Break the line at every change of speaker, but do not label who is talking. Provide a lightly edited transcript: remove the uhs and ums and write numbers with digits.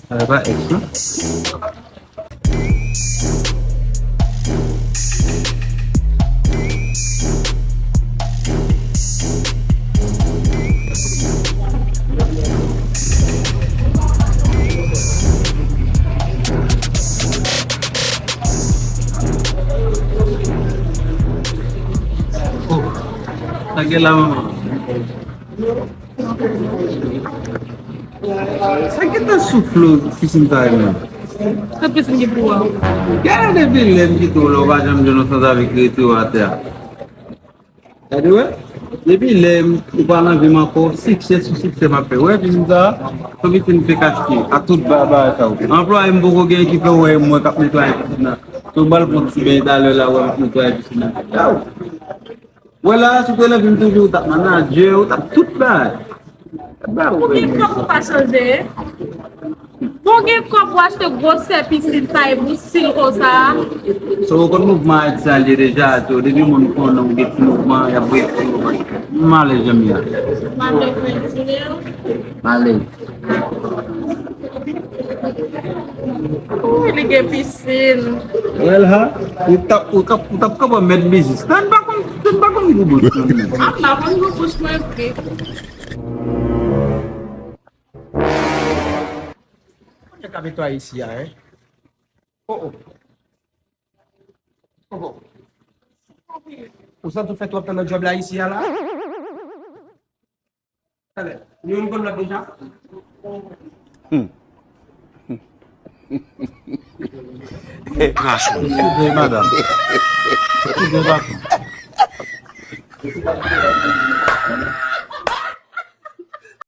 Ada Pak X. Lagi lama. Sakit tak suflu piscine tayo.
Tapi sendiri buang.
Kaya ada film gitu loh macam jono sabi gitu ada. Aduh, les films upana bima ko 6 ma pe. Ouais, binza to bitin fekati a tout baba taw. Emploi mboko ge ki fe way mo kap nettoyer piscine. To bal pot be dalo la wa nettoyer piscine. Voilà, tu peux la vendre toujours tak mana je tak tout bas.
Pour que vous pas changer. Pour que vous achetez grosse piscine ça et vous style comme ça.
So kon mouvement est changé déjà to depuis mon on on get mouvement ya boy mal jamia. Mal.
Oh, les piscine.
Well ha, utap ka ba med business. Tan ba kung gubot.
Ah, bah, on vous pousse moins près.
Onde é que habitou aí, Cia, é? Oh, oh. Oh, oh. O Santo fait toi pendant le job là, ici, là? Allez, nous on l'a déjà?
Tudo madame. Tudo bem.